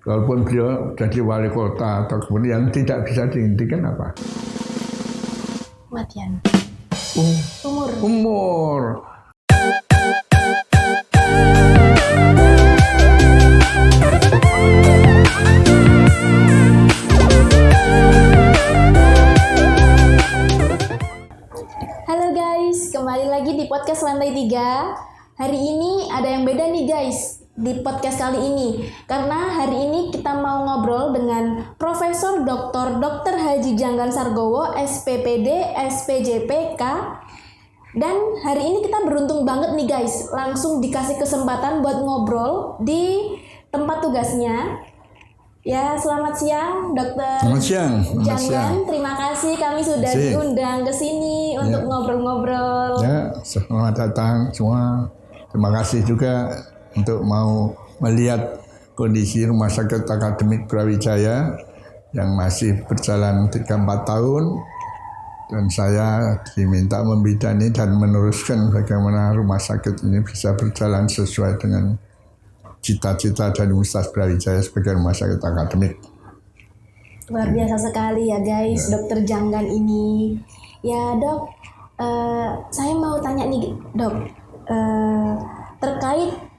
Walaupun beliau jadi wali kota atau kemudian tidak bisa dihentikan apa? Kematian. Umur. Halo guys, kembali lagi di podcast Lantai 3. Hari ini ada yang beda nih guys di podcast kali ini. Karena hari ini kita mau ngobrol dengan Profesor Dr. Haji Janggan Sargowo, SPPD, SPJPK. Dan hari ini kita beruntung banget nih guys, langsung dikasih kesempatan buat ngobrol di tempat tugasnya. Ya, selamat siang Dokter Janggan. Terima kasih kami sudah diundang ke sini untuk ngobrol-ngobrol. Ya, selamat datang semua. Terima kasih juga untuk mau melihat kondisi Rumah Sakit Akademik Brawijaya yang masih berjalan 3-4 tahun. Dan saya diminta membidani dan meneruskan bagaimana rumah sakit ini bisa berjalan sesuai dengan cita-cita dari Universitas Brawijaya sebagai rumah sakit akademik. Luar biasa sekali ya guys, Dokter Janggan ini. Ya dok, saya mau tanya nih dok, terkait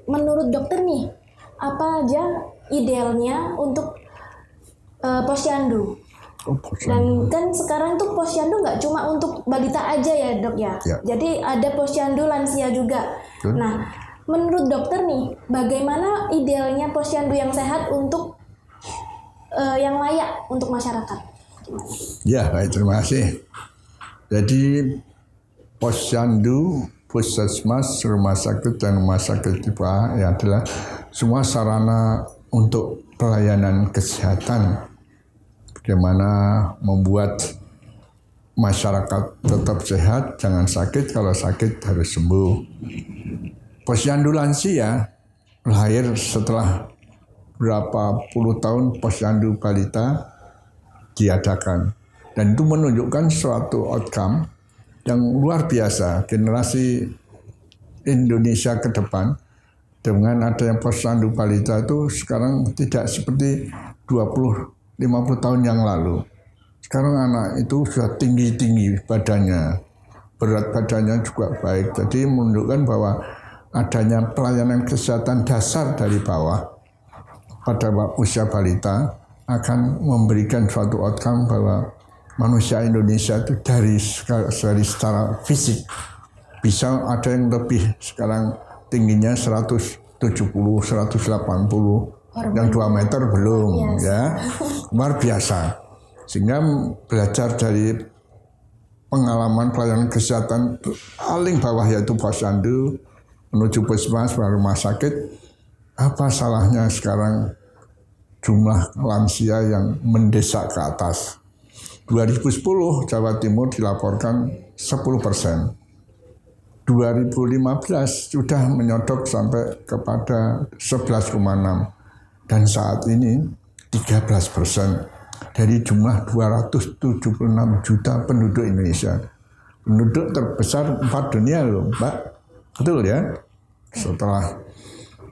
menurut dokter nih, apa aja idealnya untuk posyandu? Dan kan sekarang tuh posyandu nggak cuma untuk balita aja ya dok ya. Jadi ada posyandu lansia juga. Nah, menurut dokter nih, bagaimana idealnya posyandu yang sehat untuk yang layak untuk masyarakat? Gimana? Ya, baik, terima kasih. Jadi posyandu, puskesmas, rumah sakit dan rumah sakit tipe A ya adalah semua sarana untuk pelayanan kesehatan. Bagaimana membuat masyarakat tetap sehat, jangan sakit, kalau sakit harus sembuh. Posyandu lansia lahir setelah berapa puluh tahun posyandu balita diadakan. Dan itu menunjukkan suatu outcome yang luar biasa. Generasi Indonesia ke depan dengan adanya posyandu balita itu sekarang tidak seperti 50 tahun yang lalu. Sekarang anak itu sudah tinggi-tinggi badannya, berat badannya juga baik. Jadi menunjukkan bahwa adanya pelayanan kesehatan dasar dari bawah pada usia balita akan memberikan suatu outcome bahwa manusia Indonesia itu dari secara fisik bisa ada yang lebih sekarang tingginya 170, 180, yang 2 meter belum ya, luar biasa. Sehingga belajar dari pengalaman pelayanan kesehatan paling bawah yaitu posyandu menuju puskesmas baru rumah sakit. Apa salahnya sekarang jumlah lansia yang mendesak ke atas? 2010 Jawa Timur dilaporkan 10%. 2015 sudah menyodok sampai kepada 11,6. Dan saat ini 13% dari jumlah 276 juta penduduk Indonesia. Penduduk terbesar 4 dunia loh, Mbak. Betul ya? Setelah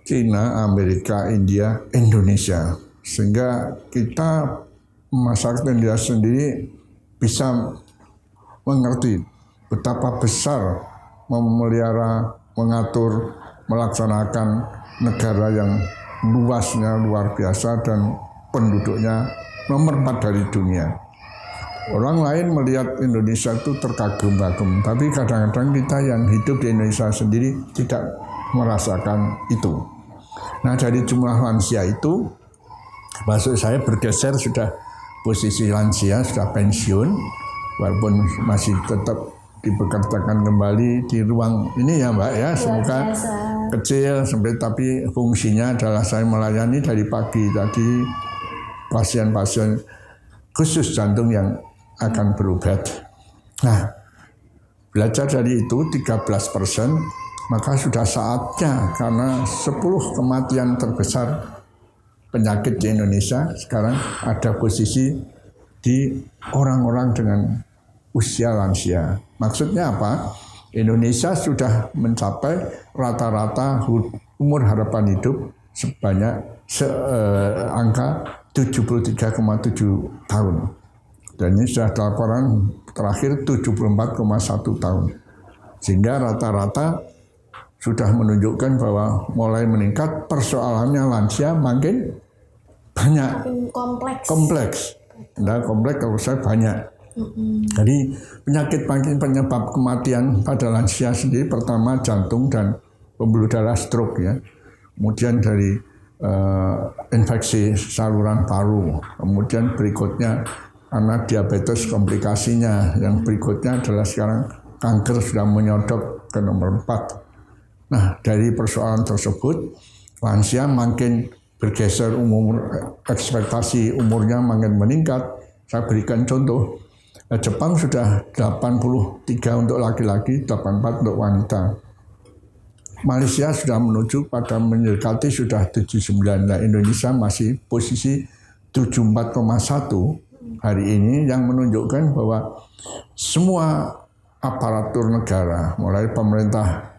Cina, Amerika, India, Indonesia. Sehingga kita, masyarakat Indonesia sendiri bisa mengerti betapa besar memelihara, mengatur, melaksanakan negara yang luasnya luar biasa dan penduduknya nomor 4 dari dunia. Orang lain melihat Indonesia itu terkagum-kagum, tapi kadang-kadang kita yang hidup di Indonesia sendiri tidak merasakan itu. Nah, dari jumlah lansia itu, maksud saya bergeser sudah posisi lansia, sudah pensiun, walaupun masih tetap dipekerjakan kembali di ruang ini ya Mbak ya, semoga kecil sampai tapi fungsinya adalah saya melayani dari pagi tadi pasien-pasien khusus jantung yang akan berobat. Nah, belajar dari itu 13%, maka sudah saatnya karena 10 kematian terbesar penyakit di Indonesia sekarang ada posisi di orang-orang dengan usia lansia. Maksudnya apa? Indonesia sudah mencapai rata-rata umur harapan hidup sebanyak angka 73,7 tahun. Dan ini sudah laporan terakhir 74,1 tahun. Sehingga rata-rata sudah menunjukkan bahwa mulai meningkat, persoalannya lansia makin banyak. Makin kompleks. Nah, kompleks kalau saya banyak. Jadi penyebab kematian pada lansia sendiri pertama jantung dan pembuluh darah stroke ya. Kemudian dari infeksi saluran paru. Kemudian berikutnya karena diabetes komplikasinya. Yang berikutnya adalah sekarang kanker sudah menyodok ke nomor 4. Nah, dari persoalan tersebut, lansia makin bergeser ekspektasi umurnya makin meningkat. Saya berikan contoh, Jepang sudah 83 untuk laki-laki, 84 untuk wanita. Malaysia sudah menuju pada mendekati sudah 79. Nah, Indonesia masih posisi 74,1 hari ini yang menunjukkan bahwa semua aparatur negara, mulai pemerintah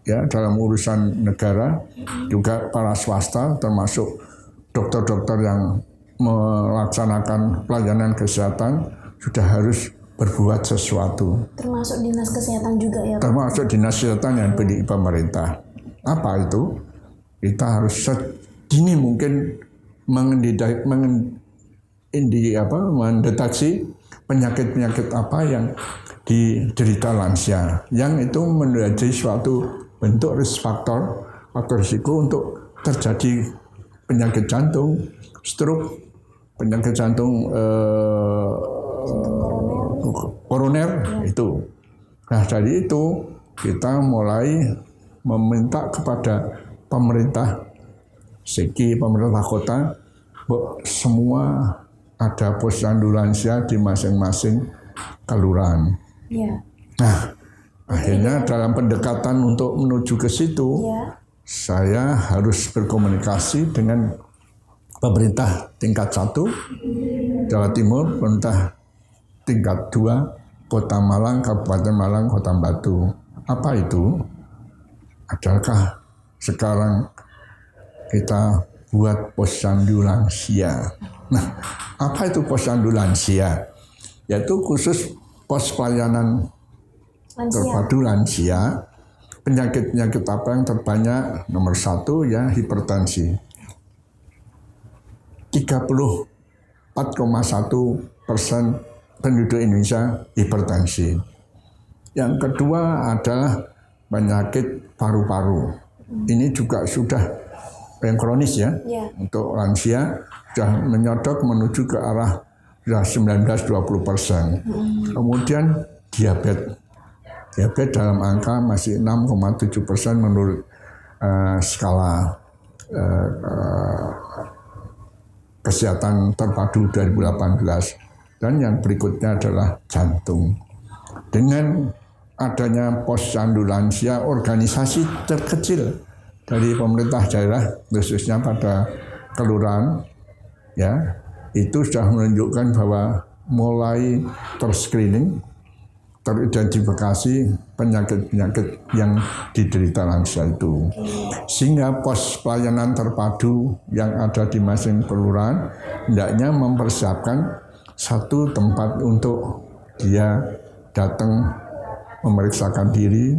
ya dalam urusan negara, juga para swasta termasuk dokter-dokter yang melaksanakan pelayanan kesehatan sudah harus berbuat sesuatu. Termasuk dinas kesehatan juga ya Pak? Termasuk dinas kesehatan yang di pemerintah. Apa itu? Kita harus sedini mungkin mendeteksi penyakit-penyakit apa yang diderita lansia, yang itu menjadi suatu bentuk risk faktor risiko untuk terjadi penyakit jantung, stroke, penyakit jantung koroner itu. Nah, dari itu kita mulai meminta kepada pemerintah segi pemerintah kota semua ada posyandu lansia di masing-masing kelurahan. Ya. Nah, akhirnya dalam pendekatan untuk menuju ke situ, saya harus berkomunikasi dengan pemerintah tingkat 1 Jawa Timur, pemerintah tingkat 2 Kota Malang, Kabupaten Malang, Kota Batu. Apa itu? Adakah sekarang kita buat posyandu lansia? Nah, apa itu posyandu lansia? Yaitu khusus pos pelayanan terpadu lansia. Penyakit-penyakit apa yang terbanyak? Nomor 1 ya hipertensi. 34,1% penduduk Indonesia hipertensi. Yang kedua adalah penyakit paru-paru. Ini juga sudah yang kronis ya. Untuk lansia sudah menyodok menuju ke arah sudah 19-20%. Kemudian diabetes. Diabetes dalam angka masih 6,7% menurut skala kesehatan terpadu 2018. Dan yang berikutnya adalah jantung. Dengan adanya posyandu lansia, organisasi terkecil dari pemerintah daerah, khususnya pada kelurahan, ya itu sudah menunjukkan bahwa mulai terscreening, teridentifikasi penyakit-penyakit yang diderita lansia itu. Sehingga pos pelayanan terpadu yang ada di masing kelurahan hendaknya mempersiapkan satu tempat untuk dia datang memeriksakan diri.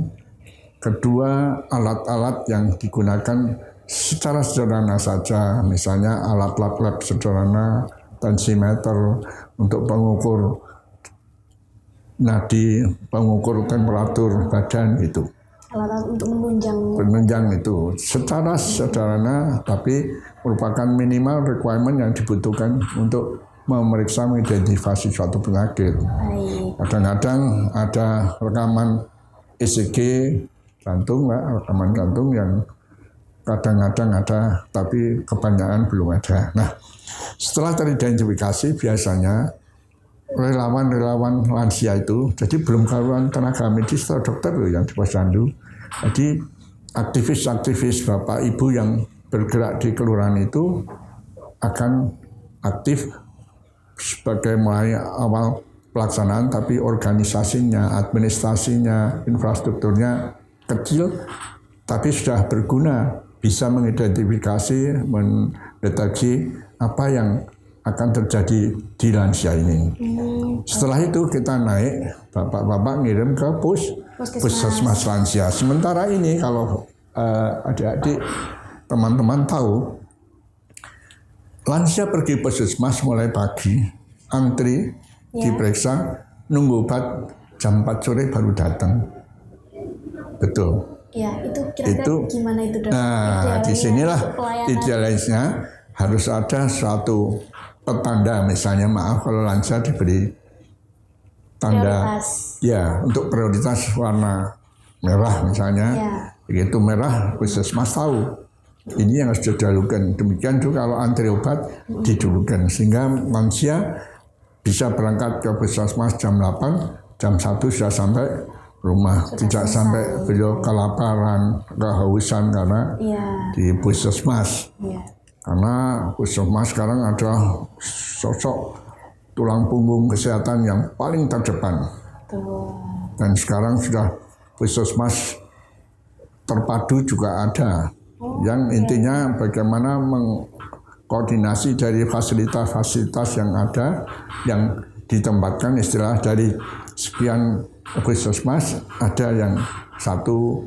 Kedua, alat-alat yang digunakan secara sederhana saja, misalnya alat lab sederhana, tensimeter untuk pengukur nadi, pengukur temperatur badan itu. Alat untuk menunjang. Penunjang itu secara sederhana, tapi merupakan minimal requirement yang dibutuhkan untuk memeriksa mengidentifikasi suatu penyakit. Kadang-kadang ada rekaman ECG jantung, rekaman jantung yang kadang-kadang ada, tapi kebanyakan belum ada. Nah, setelah teridentifikasi biasanya relawan-relawan lansia itu, jadi belum karuan tenaga medis atau dokter loh yang di posyandu. Jadi aktivis-aktivis Bapak Ibu yang bergerak di kelurahan itu akan aktif sebagai mulai awal pelaksanaan, tapi organisasinya, administrasinya, infrastrukturnya kecil, tapi sudah berguna, bisa mengidentifikasi, mendeteksi apa yang akan terjadi di lansia ini. Setelah itu kita naik, bapak-bapak ngirim ke puskesmas lansia. Sementara ini kalau adik-adik teman-teman tahu, lansia pergi puskesmas mulai pagi, antri, diperiksa, nunggu obat, jam 4 sore baru datang. Betul. Ya, itu kira-kira gimana itu, Dok? Nah, disinilah idealisnya harus ada suatu petanda, misalnya maaf kalau lansia diberi tanda prioritas. Ya untuk prioritas warna merah misalnya, begitu merah puskesmas tahu ini yang harus didahulukan. Demikian juga kalau antri obat didahulukan, sehingga lansia bisa berangkat ke puskesmas jam 8, jam 1 sudah sampai rumah, tidak sampai beliau kelaparan, kehausan karena di puskesmas. Karena puskesmas sekarang adalah sosok tulang punggung kesehatan yang paling terdepan. Dan sekarang sudah puskesmas terpadu juga ada. Yang intinya bagaimana mengkoordinasi dari fasilitas-fasilitas yang ada, yang ditempatkan istilah dari sekian puskesmas, ada yang satu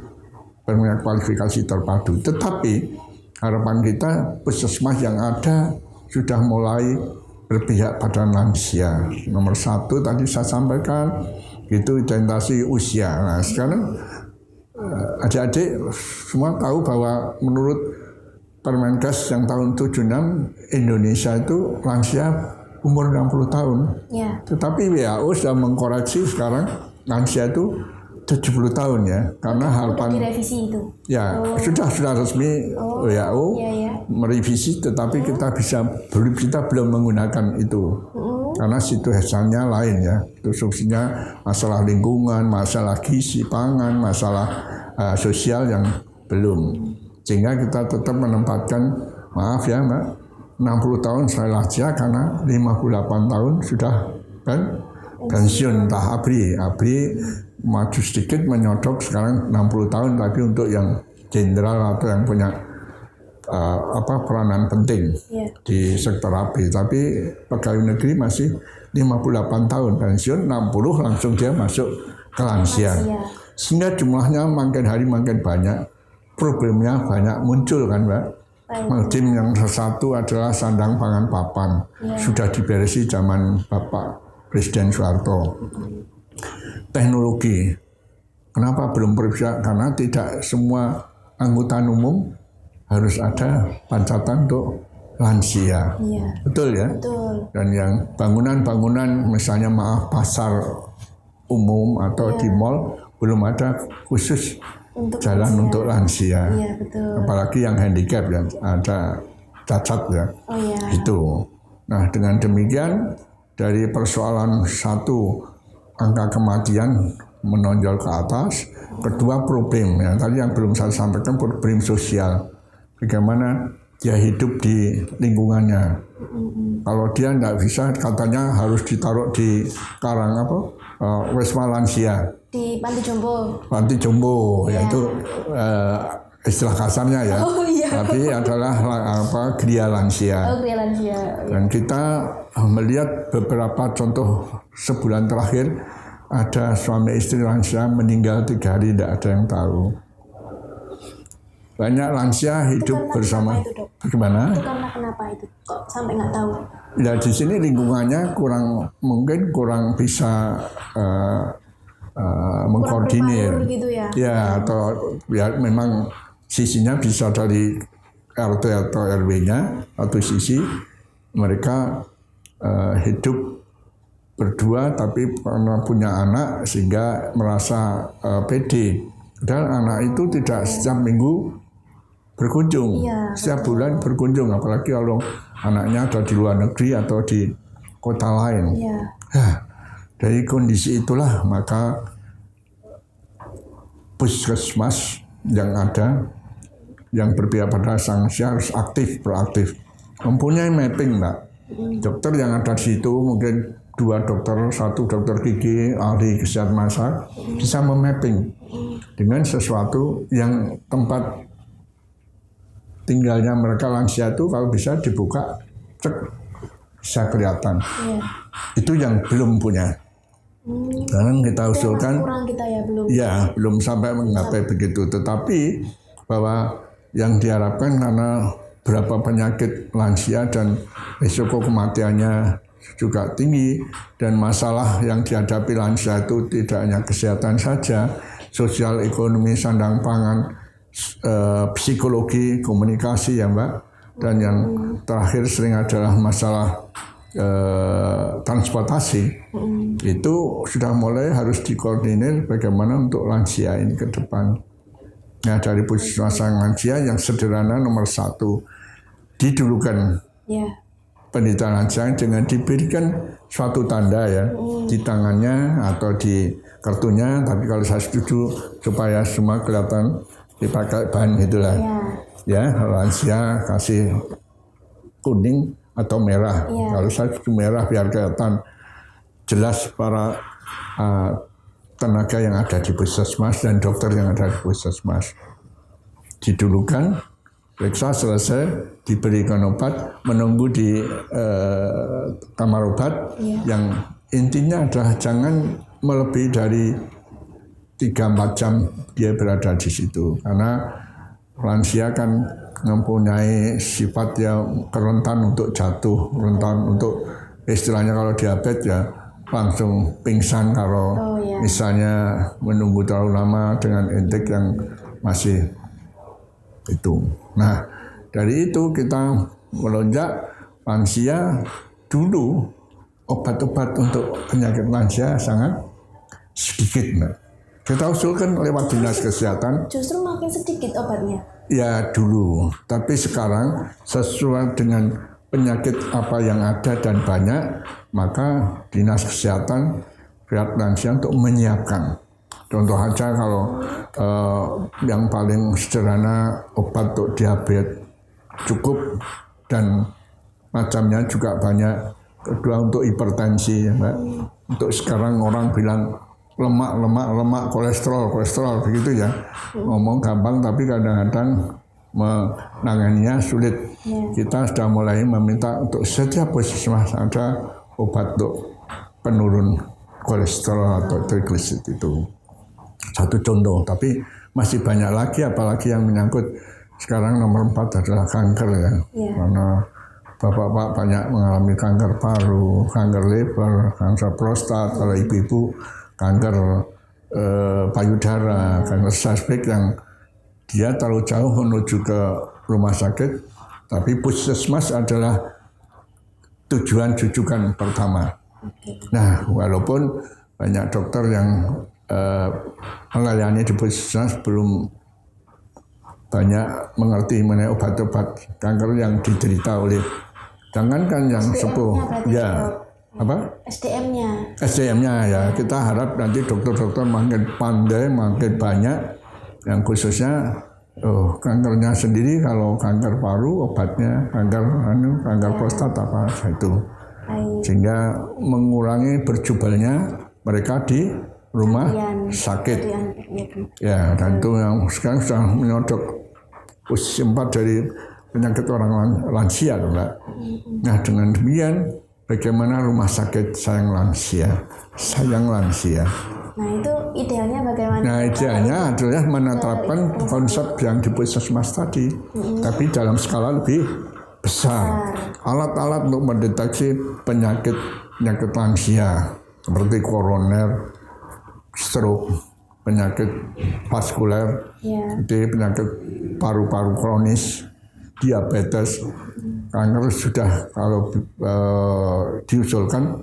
punya kualifikasi terpadu. Tetapi harapan kita puskesmas yang ada sudah mulai berpihak pada lansia. Nomor 1 tadi saya sampaikan, itu identifikasi usia. Nah sekarang adik-adik semua tahu bahwa menurut Permenkes yang tahun 76, Indonesia itu lansia umur 60 tahun. Tetapi WHO sudah mengkoreksi sekarang lansia itu 70 tahun ya, karena harapan direvisi itu. Ya, sudah resmi WHO merevisi, tetapi kita belum menggunakan itu. Karena situasinya lain ya. Itu solusinya masalah lingkungan, masalah gizi pangan, masalah sosial yang belum. Sehingga kita tetap menempatkan, maaf ya Mbak, 60 tahun saya lansia karena 58 tahun sudah pensiun, entah ABRI maju sedikit menyodok sekarang 60 tahun, tapi untuk yang jenderal atau yang punya peranan penting di sektor ABRI. Tapi pegawai negeri masih 58 tahun pensiun, 60 langsung dia masuk ke lansia. Sehingga jumlahnya makin hari makin banyak, problemnya banyak muncul kan Mbak. Tim yang satu adalah sandang pangan papan, sudah diberesi zaman Bapak Presiden Soeharto. Teknologi, kenapa belum berpihak? Karena tidak semua anggota umum harus ada pancatan untuk lansia. Betul ya? Betul. Dan yang bangunan-bangunan, misalnya pasar umum atau di mal, belum ada khusus untuk jalan lansia. Untuk lansia. Betul. Apalagi yang handicap yang ada cacat ya. Itu. Nah dengan demikian, dari persoalan satu, angka kematian menonjol ke atas. Kedua, problem ya, tadi yang belum saya sampaikan, problem sosial. Bagaimana dia hidup di lingkungannya. Kalau dia tidak bisa, katanya harus ditaruh di Wisma Lansia. Di Panti Jombo. Panti Jombo, yaitu istilah kasarnya ya. Tapi adalah Gria Lansia. Gria Lansia. Dan kita melihat beberapa contoh sebulan terakhir, ada suami istri lansia meninggal 3 hari, tidak ada yang tahu. Banyak lansia hidup bersama. Bagaimana? Itu karena kenapa itu? Kok sampai nggak tahu? Ya di sini lingkungannya mungkin kurang bisa mengkoordinir. Gitu ya? Ya, atau ya memang sisinya bisa dari RT atau RW-nya, atau sisi mereka hidup berdua tapi karena punya anak sehingga merasa pede. Dan anak itu tidak setiap minggu berkunjung, setiap bulan berkunjung, apalagi kalau anaknya ada di luar negeri atau di kota lain. Dari kondisi itulah maka puskesmas yang ada yang berpihak pada lansia harus proaktif, mempunyai mapping Mbak. Dokter yang ada di situ mungkin 2 dokter, 1 dokter gigi, ahli kesehatan massa bisa memapping dengan sesuatu yang tempat tinggalnya mereka lansia itu kalau bisa dibuka, cek bisa kelihatan. Iya. Itu yang belum punya. Sekarang kita usulkan, kurang kita ya belum. ya belum sampai menggapai begitu. Tetapi bahwa yang diharapkan karena berapa penyakit lansia dan risiko kematiannya juga tinggi, dan masalah yang dihadapi lansia itu tidak hanya kesehatan saja, sosial, ekonomi, sandang pangan, psikologi, komunikasi ya Mbak, dan yang terakhir sering adalah masalah transportasi. Itu sudah mulai harus dikoordinir bagaimana untuk lansia ini ke depan. Nah, dari puskesmas lansia yang sederhana nomor 1, didulukan penderita lansia dengan diberikan suatu tanda ya di tangannya atau di kartunya, tapi kalau saya setuju supaya semua kelihatan dipakai bahan itulah. Ya, lansia kasih kuning atau merah. Kalau saya setuju merah biar kelihatan jelas para tenaga yang ada di puskesmas dan dokter yang ada di puskesmas. Didulukan, periksa selesai, diberikan obat, menunggu di kamar obat. Yang intinya adalah jangan melebihi dari 3-4 jam dia berada di situ, karena lansia kan mempunyai sifat yang rentan untuk jatuh, rentan untuk istilahnya kalau diabetes ya langsung pingsan kalau misalnya menunggu terlalu lama dengan intake yang masih itu. Nah, dari itu kita melonjak lansia. Dulu obat-obat untuk penyakit lansia sangat sedikit, Mbak. Kita usulkan lewat dinas kesehatan. Justru makin sedikit obatnya. Ya dulu, tapi sekarang sesuai dengan penyakit apa yang ada dan banyak, maka dinas kesehatan pihak lansia untuk menyiapkan. Contoh aja kalau yang paling sederhana obat untuk diabetes cukup dan macamnya juga banyak. Kedua untuk hipertensi, Mbak. Untuk sekarang orang bilang lemak, kolesterol begitu ya. Ngomong gampang tapi kadang-kadang menanganinya sulit. Kita sudah mulai meminta untuk setiap puskesmas ada obat untuk penurun kolesterol atau trigliserid itu. Satu contoh, tapi masih banyak lagi, apalagi yang menyangkut sekarang nomor 4 adalah kanker ya. Karena bapak-bapak banyak mengalami kanker paru, kanker liver, kanker prostat, kalau ibu-ibu kanker payudara, kanker suspek yang dia terlalu jauh menuju ke rumah sakit, tapi puskesmas adalah tujuan rujukan pertama. Nah, walaupun banyak dokter yang melayani di puskesmas belum banyak mengerti mengenai obat-obat kanker yang diderita oleh, jangankan yang sepuh, ya apa? SDM-nya ya. Kita harap nanti dokter-dokter makin pandai, makin banyak, yang khususnya kankernya sendiri. Kalau kanker paru obatnya, kanker prostat apa itu, sehingga mengurangi berjubalnya mereka di rumah sakit. Ya, dan itu yang sekarang sudah menyodok posisi 4 dari penyakit orang lansia, Mbak. Nah, dengan demikian bagaimana rumah sakit sayang lansia. Nah, itu idealnya bagaimana? Nah, idealnya adalah menetapkan konsep yang di puskesmas tadi, tapi dalam skala lebih besar. Alat-alat untuk mendeteksi penyakit lansia seperti koroner, stroke, penyakit vaskuler, penyakit paru-paru kronis, diabetes, kanker sudah kalau diusulkan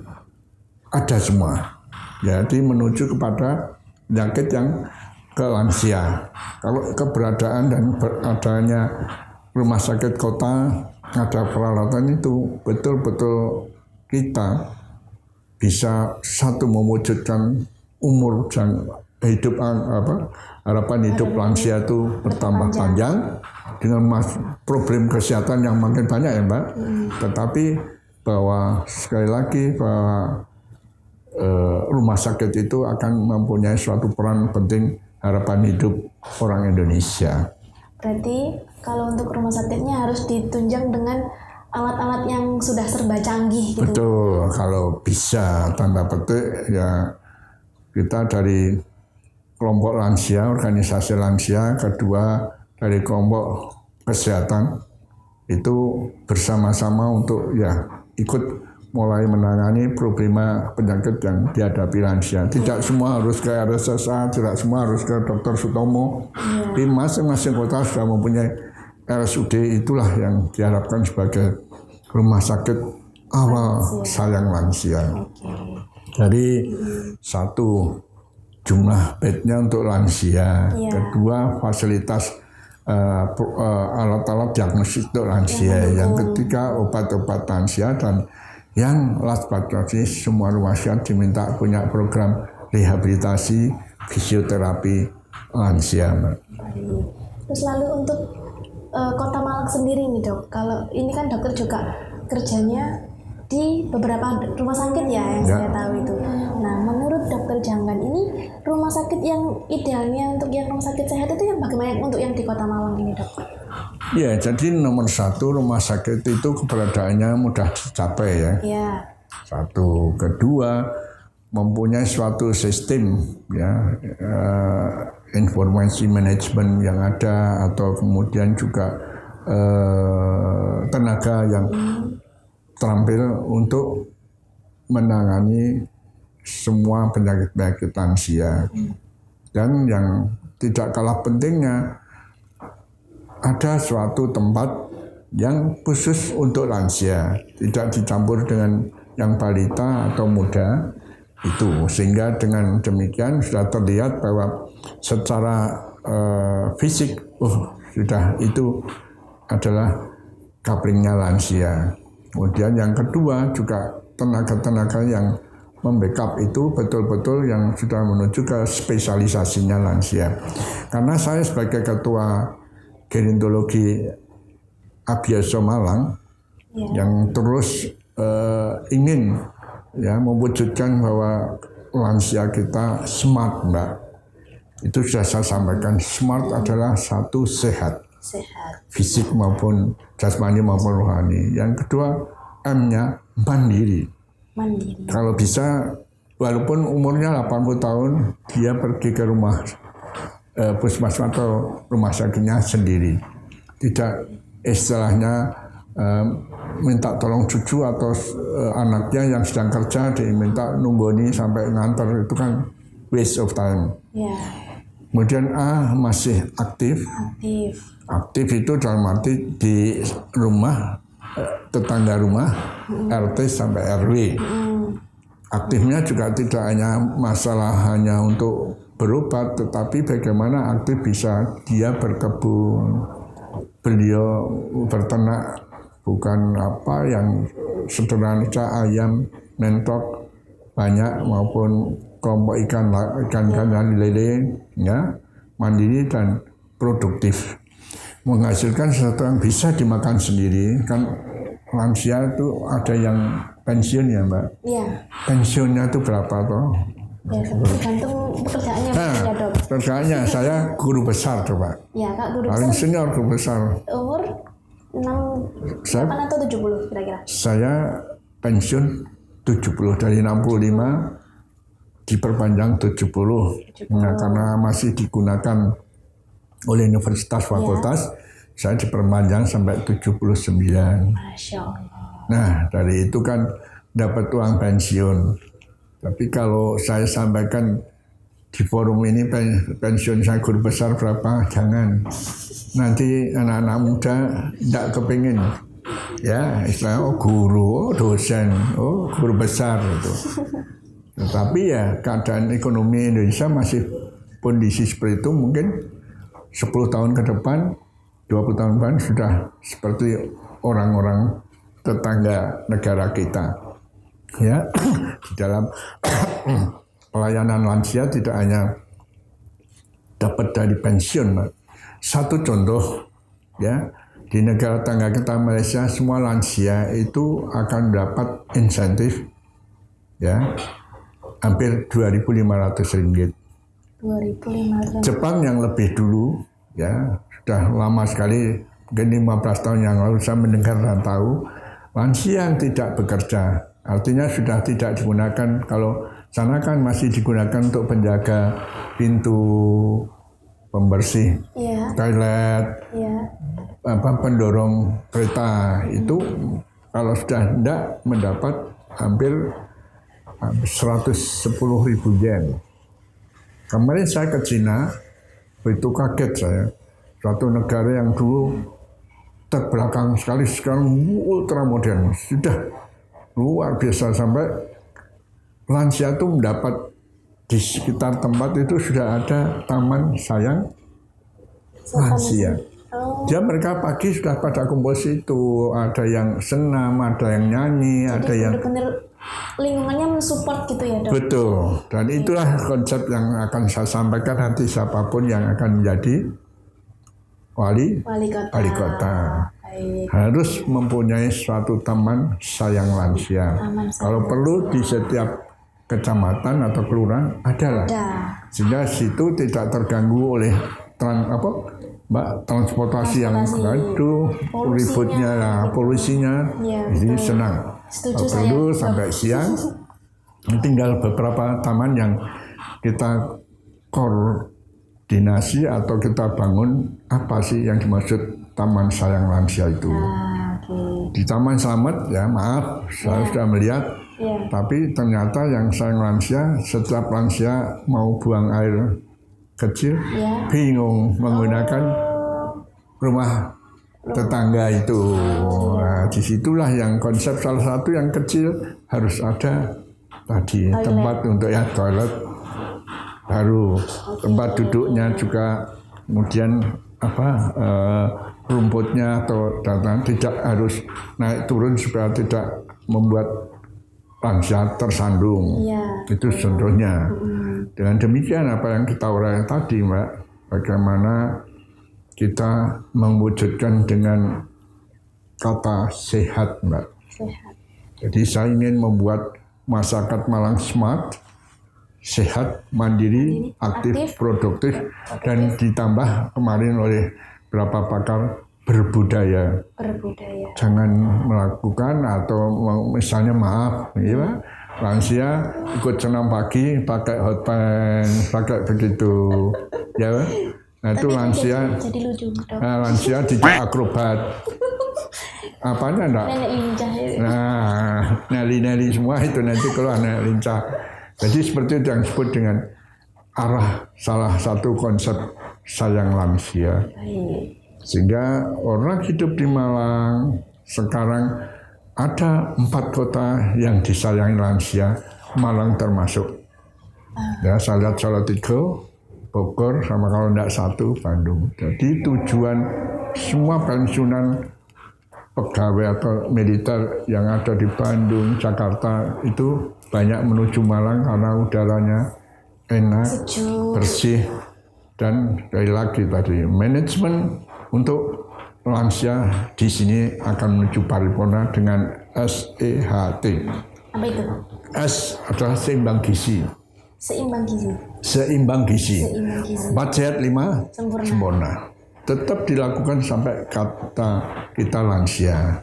ada semua. Jadi menuju kepada penyakit yang ke lansia. Kalau keberadaan dan adanya rumah sakit kota ada peralatan itu, betul-betul kita bisa satu mewujudkan umur dan hidup harapan hidup lansia itu bertambah panjang dengan problem kesehatan yang makin banyak ya Mbak. Tetapi bahwa sekali lagi bahwa rumah sakit itu akan mempunyai suatu peran penting harapan hidup orang Indonesia. Berarti kalau untuk rumah sakitnya harus ditunjang dengan alat-alat yang sudah serba canggih gitu. Betul, kalau bisa tanda petik ya kita dari kelompok lansia, organisasi lansia, kedua dari kelompok kesehatan itu bersama-sama untuk ya ikut mulai menangani problema penyakit yang dihadapi lansia. Tidak semua harus ke RSSA, tidak semua harus ke Dr. Sutomo. Di masing-masing kota sudah mempunyai RSUD, itulah yang diharapkan sebagai rumah sakit awal sayang lansia. Jadi satu, jumlah bednya untuk lansia. Kedua, fasilitas alat-alat diagnosis untuk lansia. Yang ketiga, obat-obat lansia. Dan yang last but not least, semua rumah sakit diminta punya program rehabilitasi fisioterapi lansia. Terus lalu untuk Kota Malang sendiri nih dok, kalau ini kan dokter juga kerjanya di beberapa rumah sakit ya yang saya tahu itu. Nah, menurut dokter Janggan ini rumah sakit yang idealnya untuk yang rumah sakit sehat itu yang bagaimana untuk yang di Kota Malang ini dok? Ya, jadi nomor satu rumah sakit itu keberadaannya mudah dicapai ya. Iya. Satu, kedua mempunyai suatu sistem ya informasi manajemen yang ada atau kemudian juga tenaga yang terampil untuk menangani semua penyakit-penyakit lansia. Dan yang tidak kalah pentingnya, ada suatu tempat yang khusus untuk lansia, tidak dicampur dengan yang balita atau muda itu, sehingga dengan demikian sudah terlihat bahwa secara fisik sudah itu adalah couplingnya lansia. Kemudian yang kedua juga tenaga-tenaga yang membackup itu betul-betul yang sudah menuju ke spesialisasinya lansia. Karena saya sebagai ketua gerontologi Abioso Malang yang terus ingin ya mewujudkan bahwa lansia kita smart, Mbak. Itu sudah saya sampaikan, smart adalah satu sehat. Fisik maupun jasmani maupun rohani. Yang kedua M-nya mandiri. Kalau bisa walaupun umurnya 80 tahun dia pergi ke rumah puskesmas atau rumah sakitnya sendiri. Tidak istilahnya minta tolong cucu atau anaknya yang sedang kerja diminta nunggoni sampai nganter, itu kan waste of time. Kemudian A masih aktif. Aktif itu dalam arti di rumah, tetangga rumah, RT sampai RW. Aktifnya juga tidak hanya masalah hanya untuk berobat, tetapi bagaimana aktif bisa dia berkebun, beliau berternak, bukan apa yang sederhana ayam, mentok banyak maupun kelompok ikan lele, ya, mandiri dan produktif, menghasilkan sesuatu yang bisa dimakan sendiri. Kan lansia itu ada yang pensiun ya Mbak. Pensiunnya itu berapa toh? Ya, tergantung pekerjaannya ya dok. Pekerjaannya saya guru besar coba. Ya Kak, guru paling besar. Senior guru besar. Umur 8 atau 70 kira-kira? Saya pensiun 70, dari 65 diperpanjang 70. Nah, karena masih digunakan oleh universitas fakultas, saya diperpanjang sampai 79. Masya Allah. Nah, dari itu kan dapat uang pensiun. Tapi kalau saya sampaikan di forum ini pensiun saya guru besar berapa, jangan. Nanti anak-anak muda tidak kepingin. Ya, istilahnya guru, dosen, guru besar itu. Tetapi ya keadaan ekonomi Indonesia masih kondisi seperti itu, mungkin 10 tahun ke depan, 20 tahun ke depan sudah seperti orang-orang tetangga negara kita. Ya, di dalam pelayanan lansia tidak hanya dapat dari pensiun. Satu contoh, ya, di negara tetangga kita Malaysia, semua lansia itu akan dapat insentif, ya, hampir 2.500 ringgit. 2.500. Jepang yang lebih dulu, ya, sudah lama sekali, mungkin 15 tahun yang lalu saya mendengar dan tahu lansia yang tidak bekerja, artinya sudah tidak digunakan. Kalau sana kan masih digunakan untuk penjaga pintu, pembersih toilet, pendorong kereta itu. Kalau sudah tidak, mendapat hampir 110.000 yen. Kemarin saya ke Cina, itu kaget saya. Suatu negara yang dulu terbelakang sekali, sekarang ultra modern. Sudah luar biasa, sampai lansia itu mendapat di sekitar tempat itu sudah ada taman sayang lansia. Dia mereka pagi sudah pada kumpul situ, ada yang senam, ada yang nyanyi, jadi ada yang benar-benar lingkungannya mensupport gitu ya, Dok? Betul, dan itulah konsep yang akan saya sampaikan nanti siapapun yang akan menjadi wali kota. Harus mempunyai suatu taman sayang lansia. Kalau perlu di setiap kecamatan atau kelurahan adalah, sehingga situ tidak terganggu oleh transportasi yang gaduh, ributnya, polusinya, jadi senang. Kalau perlu sampai siang, tinggal beberapa taman yang kita koordinasi atau kita bangun. Apa sih yang dimaksud taman sayang lansia itu? Di Taman Slamet, ya maaf, saya sudah melihat, tapi ternyata yang sayang lansia, setiap lansia mau buang air kecil, bingung menggunakan rumah tetangga itu. Nah, disitulah yang konsep salah satu yang kecil harus ada tadi tempat untuk toilet baru, tempat duduknya juga, kemudian rumputnya atau datang tidak harus naik turun supaya tidak membuat lansia tersandung. Itu contohnya. Dengan demikian apa yang kita uraikan tadi, Mbak, bagaimana kita mewujudkan dengan kata sehat, Mbak. Jadi saya ingin membuat masyarakat Malang smart, sehat, mandiri, aktif, produktif, dan ditambah kemarin oleh beberapa pakar berbudaya. Jangan melakukan atau misalnya maaf, ya, lansia ikut senam pagi pakai hot pants, pakai begitu, ya. Nah itu lansia, jadi lucu, Dok. Lansia tidak akrobat. Apanya enggak? Nenek lincah. Nah, neli-neli semua itu nanti keluar nenek lincah. Jadi seperti itu yang disebut dengan arah salah satu konsep sayang lansia. Sehingga orang hidup di Malang sekarang ada 4 kota yang disayangi lansia, Malang termasuk. Ya, saya lihat Salatiga, Bogor, sama kalau tidak 1 Bandung. Jadi tujuan semua pensiunan pegawai atau militer yang ada di Bandung, Jakarta itu banyak menuju Malang karena udaranya enak, bersih, dan sekali lagi tadi manajemen untuk lansia di sini akan menuju paripurna dengan SEHT. Apa itu? S adalah seimbang gizi. Seimbang gizi. 4 sehat 5 sempurna. Tetap dilakukan sampai kata kita lansia.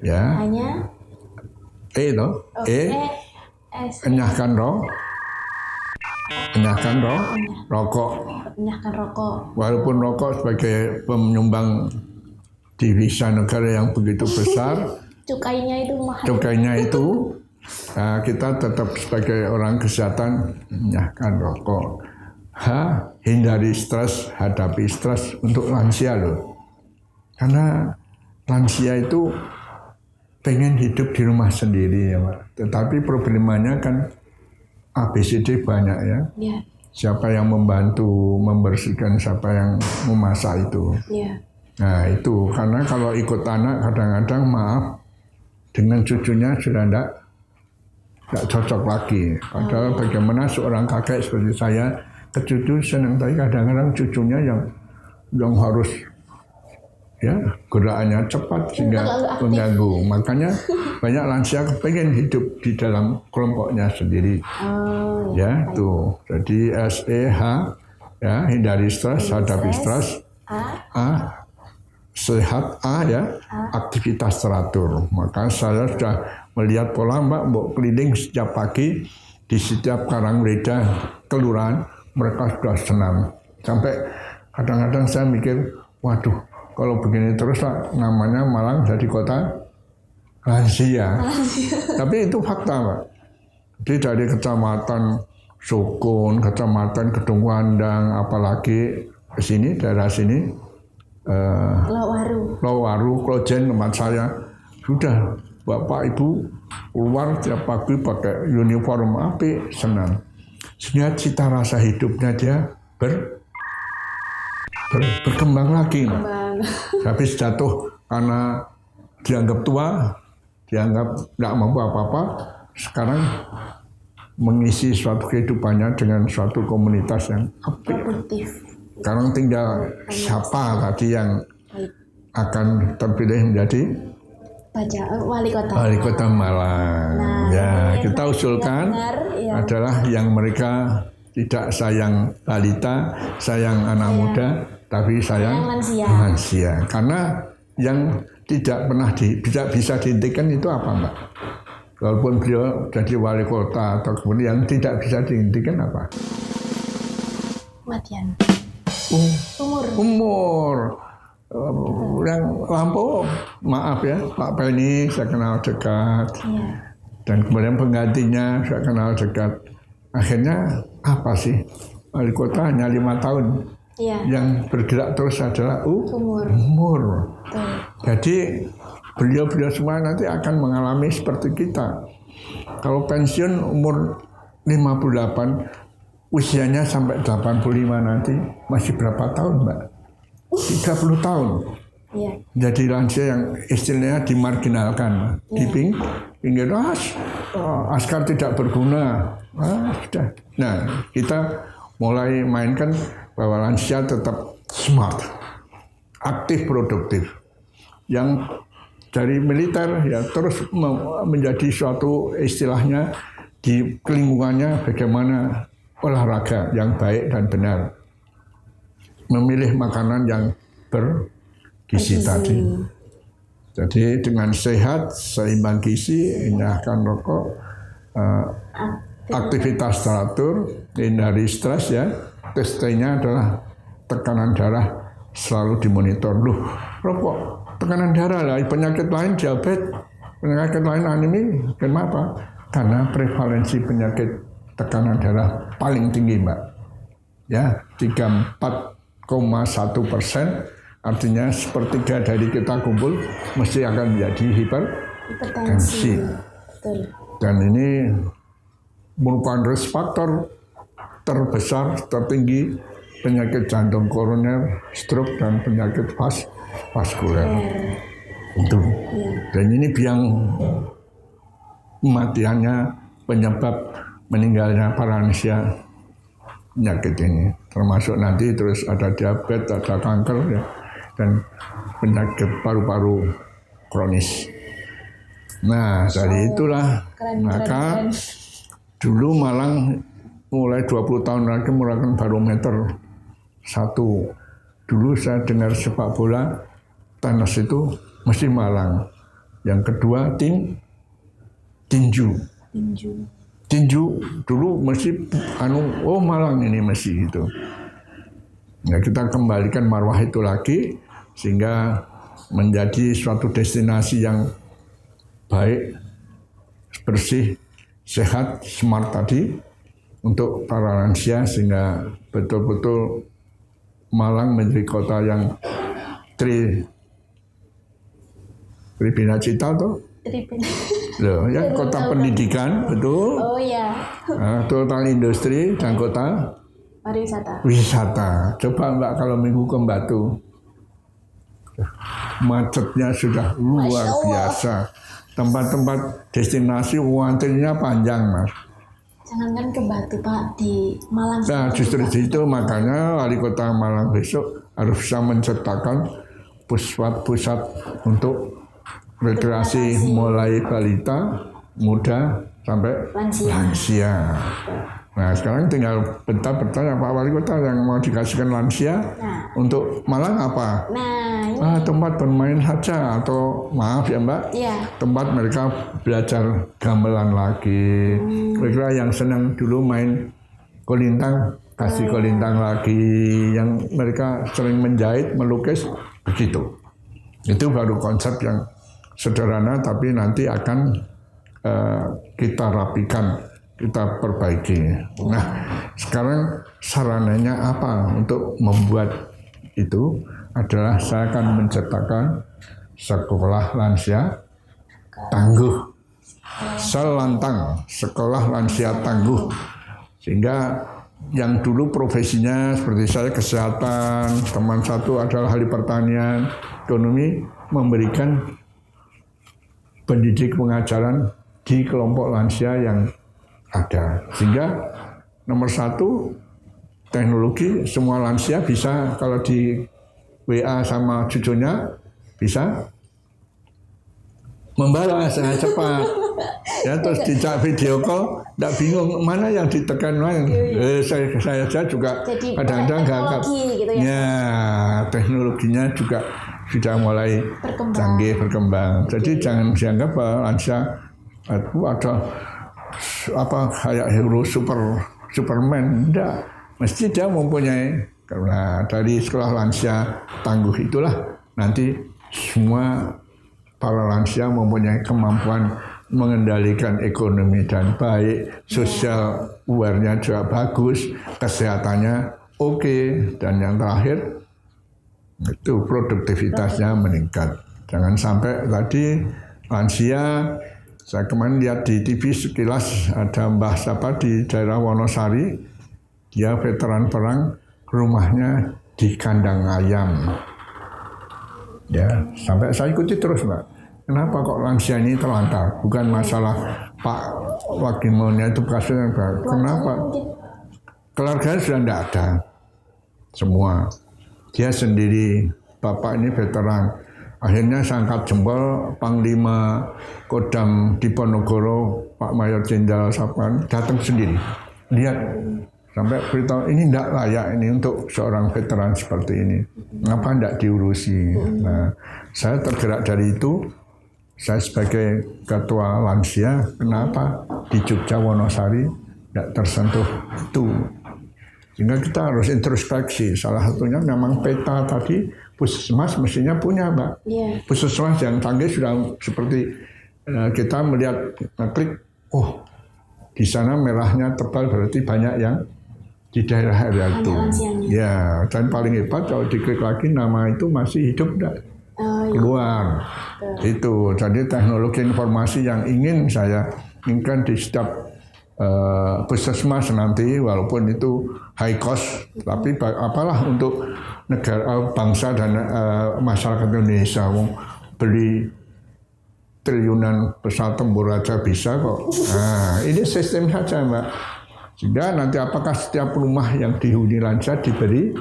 Ya. Hanya enyahkan rokok. Walaupun rokok sebagai penyumbang devisa negara yang begitu besar, cukainya itu kita tetap sebagai orang kesehatan enyahkan rokok. Hindari stres, hadapi stres untuk lansia loh. Karena lansia itu pengen hidup di rumah sendiri ya Pak. Tetapi problemanya kan ABCD banyak ya. Siapa yang membantu membersihkan, siapa yang memasak itu. Nah itu, karena kalau ikut anak kadang-kadang maaf, dengan cucunya sudah enggak cocok lagi. Padahal bagaimana seorang kakek seperti saya, ke cucu senang, tapi kadang-kadang cucunya yang harus gerakannya cepat sehingga mengganggu. Makanya banyak lansia kepengen hidup di dalam kelompoknya sendiri. Tuh. Jadi SEH, hindari stres, hadapi stres, Sehat, aktivitas teratur. Maka saya sudah melihat pola Mbak, mau keliling setiap pagi di setiap Karangreda kelurahan, mereka sudah senam. Sampai kadang-kadang saya mikir, waduh, kalau begini terus lah, namanya Malang jadi kota lansia. Tapi itu fakta, Mbak. Jadi dari kecamatan Sukun, kecamatan Kedung Wandang, apalagi ke sini, daerah sini, Lowaru, Klojen tempat saya, sudah Bapak Ibu keluar tiap pagi pakai uniform apik, senang. Sehingga cita rasa hidupnya dia berkembang lagi. Habis jatuh karena dianggap tua, dianggap tidak mampu apa-apa, sekarang mengisi suatu kehidupannya dengan suatu komunitas yang apik. Sekarang tinggal siapa tadi yang akan terpilih menjadi Wali Kota Malang. Nah, kita usulkan adalah yang mereka tidak sayang balita, sayang anak muda, tapi sayang lansia. Karena yang tidak pernah bisa dihentikan itu apa, Mbak? Walaupun beliau jadi wali kota atau kemudian yang tidak bisa dihentikan apa? Kematian. Umur. Yang lampau, maaf ya, Pak Penny saya kenal dekat, dan kemudian penggantinya saya kenal dekat. Akhirnya apa sih, wali kota hanya 5 tahun, yang bergerak terus adalah umur. Jadi beliau-beliau semua nanti akan mengalami seperti kita. Kalau pensiun umur 58, usianya sampai 85 nanti masih berapa tahun, Mbak? 30 tahun. Jadi lansia yang istilahnya dimarginalkan, di pinggir, askar tidak berguna. Sudah. Nah, kita mulai mainkan bahwa lansia tetap smart, aktif, produktif. Yang dari militer ya terus menjadi suatu istilahnya di lingkungannya bagaimana olahraga yang baik dan benar. Memilih makanan yang bergizi tadi. Jadi dengan sehat, seimbang gizi, hindahkan rokok, aktivitas teratur, hindari stres ya. Tesnya adalah tekanan darah selalu dimonitor. Loh, rokok, tekanan darah lah, penyakit lain diabetes, penyakit lain anemia, kenapa? Karena prevalensi penyakit tekanan darah paling tinggi, Mbak. Ya, 34,1%, artinya sepertiga dari kita kumpul mesti akan menjadi hipertensi. Dan ini merupakan risk faktor terbesar, tertinggi penyakit jantung koroner, stroke, dan penyakit vaskuler. Itu. Dan ini biang kematiannya, penyebab meninggalnya para lansia penyakit ini. Termasuk nanti terus ada diabetes, ada kanker, ya, dan penyakit paru-paru kronis. Nah, dari itulah maka dulu Malang mulai 20 tahun lagi melakukan barometer 1. Dulu saya dengar sepak bola tenis itu mesti Malang. Yang kedua tinju dulu mesti Malang ini mesti gitu. Nah, kita kembalikan marwah itu lagi sehingga menjadi suatu destinasi yang baik, bersih, sehat, smart tadi untuk para lansia, sehingga betul-betul Malang menjadi kota yang Tribinacita tuh. Loh, ya kota pendidikan, betul. Oh iya. Total industri dan kota wisata. Coba Mbak kalau minggu ke Batu, macetnya sudah luar biasa. Tempat-tempat destinasi antrinya panjang, Mas. Jangankan ke Batu, Pak, di Malang. Nah, justru itu makanya wali kota Malang besok harus bisa menciptakan pusat-pusat untuk rekreasi mulai balita, muda sampai lansia. Nah sekarang tinggal bertanya Pak Wali Kota yang mau dikasihkan lansia untuk Malang apa? Nah, tempat bermain saja atau maaf ya Mbak, tempat mereka belajar gamelan lagi. Mereka yang senang dulu main kolintang, kasih kolintang lagi. Yang mereka sering menjahit, melukis, begitu. Itu baru konsep yang sederhana tapi nanti akan kita rapikan, kita perbaiki. Nah, sekarang sarananya apa untuk membuat itu adalah saya akan menciptakan sekolah lansia tangguh, selantang, sekolah lansia tangguh, sehingga yang dulu profesinya seperti saya kesehatan, teman satu adalah ahli pertanian, ekonomi, memberikan pendidik pengajaran di kelompok lansia yang ada. Sehingga nomor satu, teknologi, semua lansia bisa kalau di WA sama cucunya bisa membalas dengan cepat. Ya, terus dijak video call, tidak bingung mana yang ditekan mana. Saya juga kadang-kadang gak. Gitu ya, teknologinya juga sudah mulai canggih berkembang. Jadi jangan dianggap lansia itu ada apa kayak hero Superman. Tidak, mesti dia mempunyai, karena dari sekolah lansia tangguh itulah nanti semua para lansia mempunyai kemampuan mengendalikan ekonomi dan baik, sosial aware-nya juga bagus, kesehatannya oke, dan yang terakhir itu produktivitasnya meningkat. Jangan sampai tadi lansia, saya kemarin lihat di TV sekilas ada Mbah siapa di daerah Wonosari, dia veteran perang, rumahnya di kandang ayam. Ya, sampai saya ikuti terus Mbak. Kenapa kok lansia ini terlantar? Bukan masalah Pak Wakilnya itu kasusnya. Kenapa? Keluarganya sudah tidak ada. Semua. Dia sendiri, bapak ini veteran. Akhirnya saya angkat jempol, Panglima Kodam Diponegoro, Pak Mayor Jenderal Sapan, datang sendiri. Lihat, sampai beritahu ini tidak layak ini untuk seorang veteran seperti ini. Kenapa tidak diurusi? Nah, saya tergerak dari itu. Saya sebagai ketua lansia, kenapa di Jogja Wonosari tidak tersentuh itu? Sehingga kita harus introspeksi. Salah satunya memang peta tadi, puskesmas mestinya punya, Mbak. Puskesmas yang canggih sudah seperti kita melihat klik, oh di sana merahnya tebal berarti banyak yang di daerah itu. Ya, dan paling hebat kalau diklik lagi nama itu masih hidup enggak? Keluar. Itu. Jadi teknologi informasi yang ingin saya inginkan di setiap puskesmas nanti, walaupun itu high cost, tapi apalah untuk negara, bangsa dan masyarakat Indonesia. Beli triliunan pesawat tempur aja bisa kok. Nah, ini sistem saja Mbak. Sehingga nanti apakah setiap rumah yang dihuni lansia diberi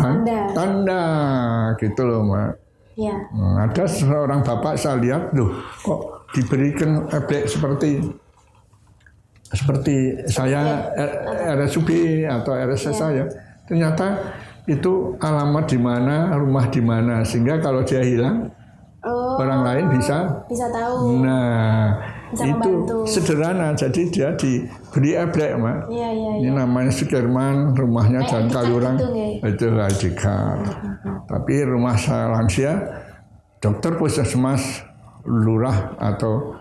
tanda gitu loh Mbak. Ya. Ada seorang bapak saya lihat, loh kok diberikan eblek seperti saya RSUB atau RSS saya. Ternyata itu alamat di mana, rumah di mana, sehingga kalau dia hilang orang lain bisa tahu. Nah, bisa itu membantu. Sederhana, jadi dia diberi eblek, Mak. Ini namanya Sukirman, rumahnya Jalan Kaliurang, itu ID card. Tapi rumah saya lansia, dokter puskesmas, lurah atau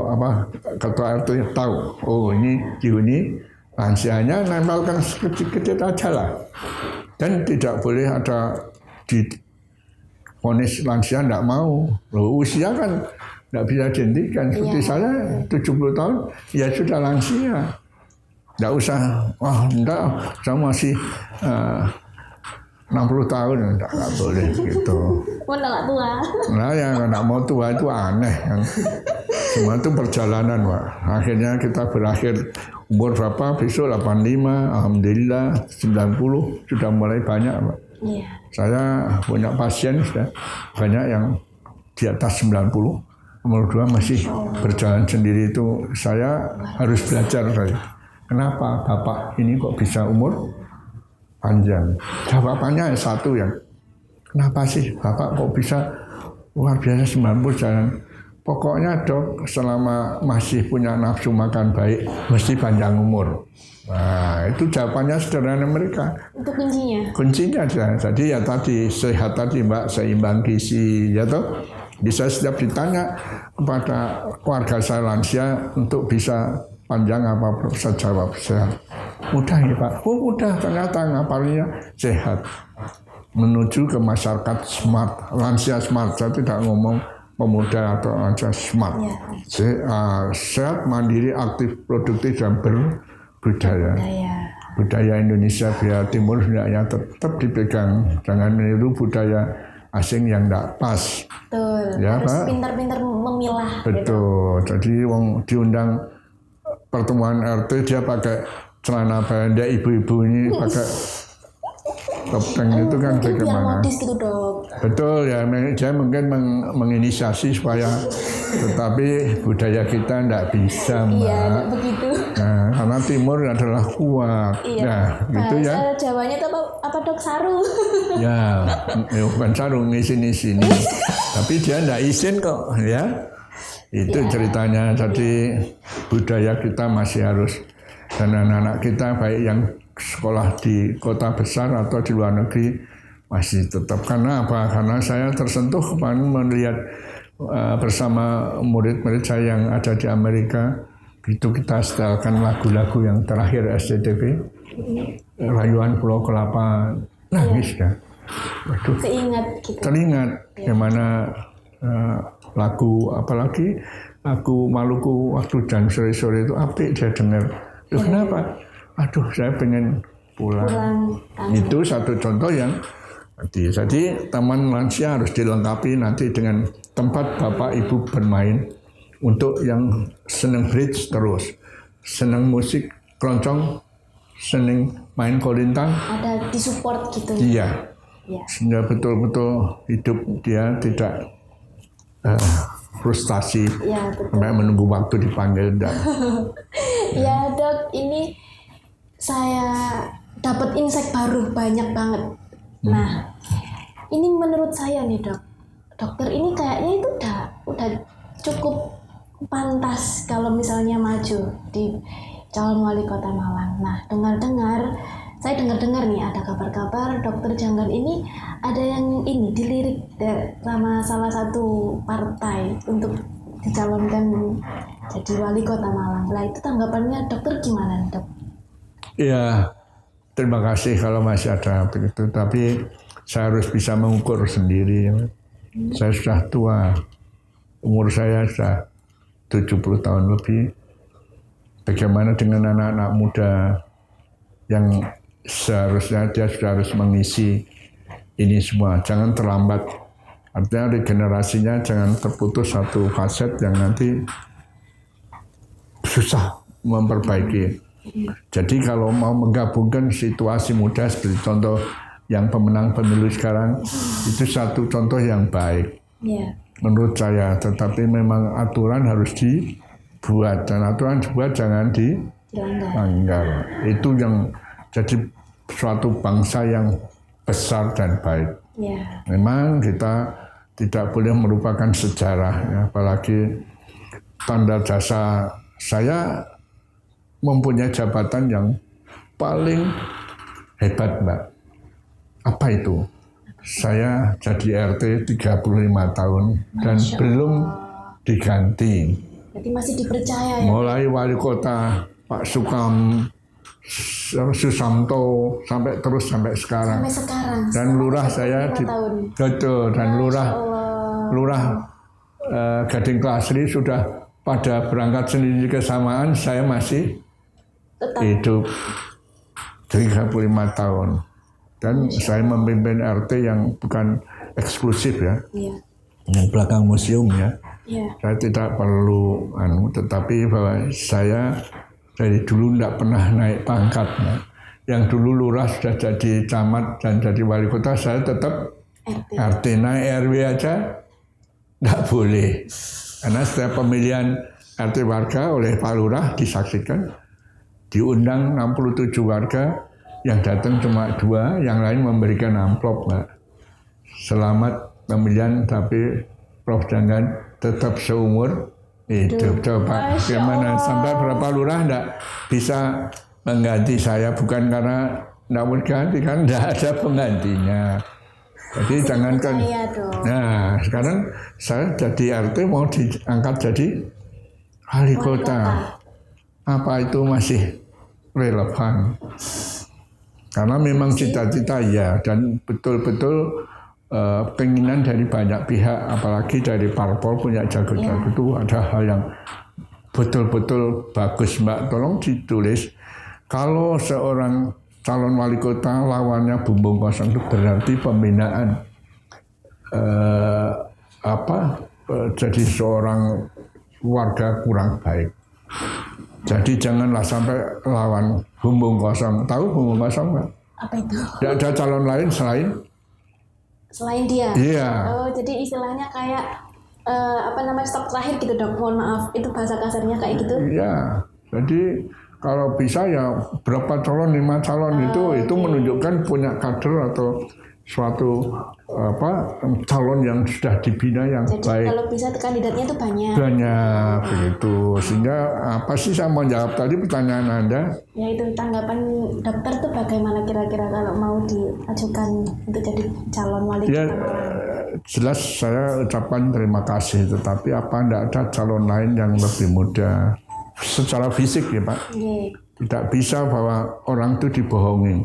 apa ketua RT tahu, oh ini dihuni lansianya, nempelkan sedikit aja lah. Dan tidak boleh ada di vonis lansia tidak mau. Loh, usia kan tidak bisa dihentikan. Seperti saya 70 tahun, ya sudah lansia. Tidak usah, enggak, saya masih 60 tahun, enggak boleh gitu. Enggak tua. Nah, yang enggak mau tua itu aneh. Semua itu perjalanan, Pak. Akhirnya kita berakhir umur berapa? Besok 85, alhamdulillah 90 sudah mulai banyak, Pak. Saya punya pasien sudah banyak yang di atas 90. umur 2 masih berjalan sendiri itu saya harus belajar saya. Kenapa Bapak ini kok bisa umur panjang? Jawabannya satu ya. Kenapa sih Bapak kok bisa luar biasa 90 jalan? Pokoknya Dok, selama masih punya nafsu makan baik, mesti panjang umur. Nah, itu jawabannya sederhana mereka. Itu kuncinya. Kuncinya aja. Jadi ya tadi sehat tadi Mbak, seimbang gizi, ya toh. Bisa setiap ditanya kepada keluarga saya lansia untuk bisa panjang apa saya jawab sehat. Mudah ya Pak. Oh mudah, ternyata ngapalnya sehat. Menuju ke masyarakat smart, lansia smart. Saya tidak ngomong pemuda atau lansia smart. Sehat, mandiri, aktif, produktif dan berbudaya. Budaya Indonesia biar timur hendaknya tetap dipegang. Jangan meniru budaya asing yang tidak pas. Betul. Ya, harus Pak? pintar-pintar memilah. Betul. Gitu. Jadi wong diundang pertemuan RT dia pakai celana pendek, ibu-ibu ini pakai topeng itu kan biar bagaimana? modis gitu Dok. Betul ya, saya mungkin menginisiasi supaya, tetapi budaya kita tidak bisa Mbak. Iya, begitu. Nah, karena timur adalah kuat. Iya. Nah, gitu ya. Bahasa Jawanya itu apa Dok? Sarung. Ya, bukan sarung ngisi-ngisi. Tapi dia tidak izin kok, ya. Itu ceritanya. Jadi budaya kita masih harus, dan anak-anak kita baik yang sekolah di kota besar atau di luar negeri masih tetap. Karena apa? Karena saya tersentuh kemarin melihat bersama murid-murid saya yang ada di Amerika. Itu kita setelkan lagu-lagu yang terakhir SCTV, Rayuan Pulau Kelapa, nangis kan. Waduh, Seingat gitu. teringat gimana lagu, apalagi lagu Maluku waktu jam sore-sore itu apik dia dengar. Loh, kenapa? Aduh, saya pengen pulang. Itu satu contoh yang jadi taman lansia harus dilengkapi nanti dengan tempat bapak ibu bermain untuk yang seneng bridge terus, seneng musik keroncong, seneng main kolintang. Ada disupport gitu. Iya. Ya. Sehingga betul-betul hidup dia tidak frustasi sampai menunggu waktu dipanggil. Ya Dok, ini saya dapat insight baru banyak banget. Nah, ini menurut saya nih Dok, dokter ini kayaknya itu udah cukup pantas kalau misalnya maju di calon wali kota Malang. Nah, saya dengar nih ada kabar-kabar dokter Janggan ini ada yang ini dilirik sama salah satu partai untuk dicalonkan jadi wali kota Malang. Nah, itu tanggapannya dokter gimana Dok? Ya, terima kasih kalau masih ada begitu. Tapi saya harus bisa mengukur sendiri. Saya sudah tua, umur saya sudah 70 tahun lebih. Bagaimana dengan anak-anak muda yang seharusnya dia sudah harus mengisi ini semua. Jangan terlambat. Artinya regenerasinya jangan terputus satu faset yang nanti susah memperbaiki. Jadi kalau mau menggabungkan situasi muda seperti contoh yang pemenang pemilu sekarang, itu satu contoh yang baik. Menurut saya, tetapi memang aturan harus dibuat, dan aturan dibuat jangan dilanggar. Itu yang jadi suatu bangsa yang besar dan baik. Memang kita tidak boleh melupakan sejarah, ya, apalagi tanda jasa saya mempunyai jabatan yang paling hebat, Mbak. Apa itu? Saya jadi RT 35 tahun dan belum diganti. Jadi masih dipercaya ya? Mulai wali kota Pak Susanto sampai terus sampai sekarang. Dan lurah saya dan lurah Gading Klasri sudah pada berangkat sendiri kesamaan, saya masih hidup 35 tahun. Dan saya memimpin RT yang bukan eksklusif ya, yang belakang museum ya. Saya tidak perlu, tetapi bahwa saya dari dulu tidak pernah naik pangkat. Ya. Yang dulu lurah sudah jadi camat dan jadi wali kota, saya tetap RT naik RW aja tidak boleh. Karena setiap pemilihan RT warga oleh Pak Lurah disaksikan, diundang 67 warga, yang datang cuma 2, yang lain memberikan amplop, Mbak. Selamat pemilihan, tapi Prof jangan tetap seumur hidup. Coba gimana sampai berapa lurah enggak bisa mengganti saya, bukan karena enggak mau ganti, kan enggak ada penggantinya. Jadi jangankan. Nah, sekarang saya jadi RT mau diangkat jadi wali kota. Apa itu masih relevan? Karena memang cita-cita ya, dan betul-betul keinginan dari banyak pihak, apalagi dari parpol punya jago-jago itu ada hal yang betul-betul bagus, Mbak. Tolong ditulis, kalau seorang calon wali kota lawannya bumbung kosong itu berarti pembinaan jadi seorang warga kurang baik. Jadi janganlah sampai lawan bumbung kosong. Tahu bumbung kosong, Mbak? Apa itu? Tidak ada calon lain selain dia. Iya. Oh, jadi istilahnya kayak stok terakhir gitu, Dok. Mohon maaf, itu bahasa kasarnya kayak gitu. Iya. Jadi kalau bisa ya berapa calon, 5 calon itu menunjukkan punya kader atau suatu calon yang sudah dibina yang jadi, baik. Kalau bisa kandidatnya itu banyak. Banyak begitu. Sehingga apa sih saya mau jawab tadi pertanyaan Anda? Ya itu tanggapan dokter tuh bagaimana kira-kira kalau mau diajukan untuk jadi calon wali kota? Ya, jelas saya ucapkan terima kasih, tetapi apa tidak ada calon lain yang lebih mudah secara fisik ya Pak? Tidak bisa bahwa orang itu dibohongi.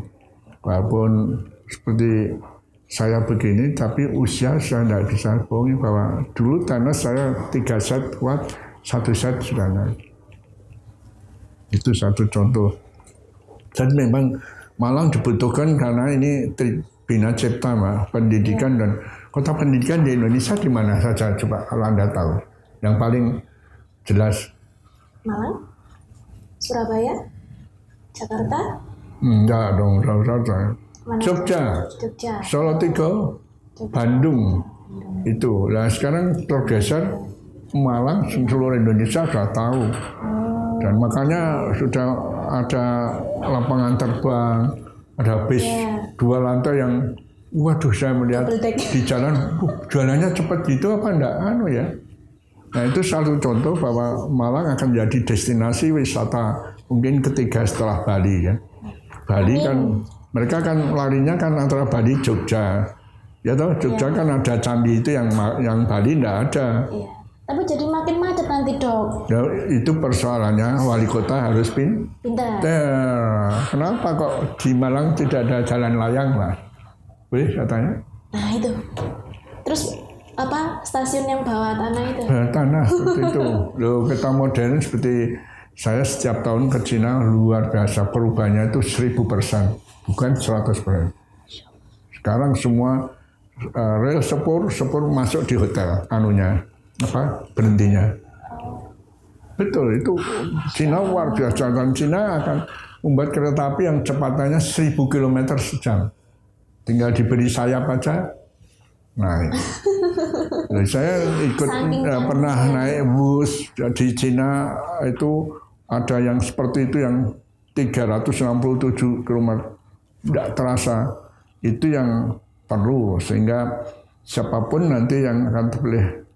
Walaupun seperti saya begini, tapi usia saya tidak bisa bohongi bahwa dulu tenis saya 3 set kuat, 1 set sudah naik. Itu satu contoh. Dan memang Malang dibutuhkan karena ini Bina Cipta, Mbak, pendidikan dan kota pendidikan di Indonesia di mana saja coba kalau Anda tahu. Yang paling jelas. Malang, Surabaya, Jakarta. Enggak dong, Jogja, Solo 3, Bandung. Itu. Nah sekarang tergeser Malang, seluruh Indonesia sudah tahu. Dan makanya sudah ada lapangan terbang, ada bis 2 lantai yang, waduh saya melihat di jalan, jalannya cepat gitu apa enggak? Ya. Nah itu satu contoh bahwa Malang akan jadi destinasi wisata mungkin ketiga setelah Bali ya. Bali kan mereka kan larinya kan antara Bali Jogja. Ya toh Jogja kan ada candi itu yang Bali enggak ada. Iya. Tapi jadi makin macet nanti, Dok. Ya, itu persoalannya wali kota harus pintar. Kenapa kok di Malang tidak ada jalan layang, Mas? Boleh katanya? Nah itu. Terus apa stasiun yang bawah tanah itu? Bawah tanah seperti itu. Loh, kita modern seperti saya setiap tahun ke Cina luar biasa, perubahannya itu 1000%, bukan 100%. Sekarang semua rel sepur masuk di hotel berhentinya. Betul, itu Cina luar biasa, dan Cina akan membuat kereta api yang cepatannya 1000 km sejam. Tinggal diberi sayap aja naik. Nah, saya ikut pernah naik bus di Cina, itu ada yang seperti itu yang 367 km, tidak terasa. Itu yang perlu, sehingga siapapun nanti yang akan terpilih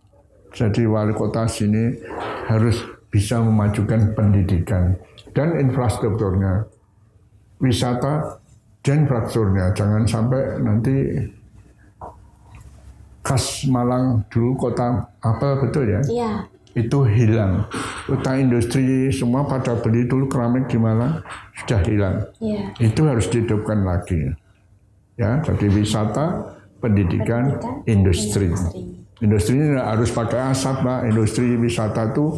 jadi wali kota sini harus bisa memajukan pendidikan dan infrastrukturnya, wisata dan infrastrukturnya. Jangan sampai nanti khas Malang dulu kota apa betul ya? Iya. Itu hilang. Kota industri semua pada beli dulu keramik di Malang sudah hilang. Iya. Itu harus dihidupkan lagi. Ya, jadi wisata, pendidikan, industri. Industri ini harus pakai asap, Pak. Industri wisata itu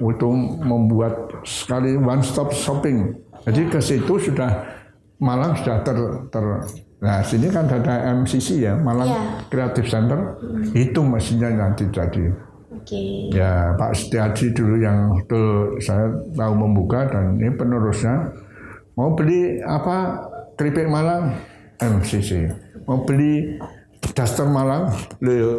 untuk membuat sekali one stop shopping. Jadi ke situ sudah Malang sudah nah sini kan ada MCC ya, Malang Creative Center. Itu mestinya nanti jadi. Ya Pak Setiaji dulu yang betul saya tahu membuka, dan ini penerusnya mau beli apa keripik Malang MCC, mau beli Daster Malang,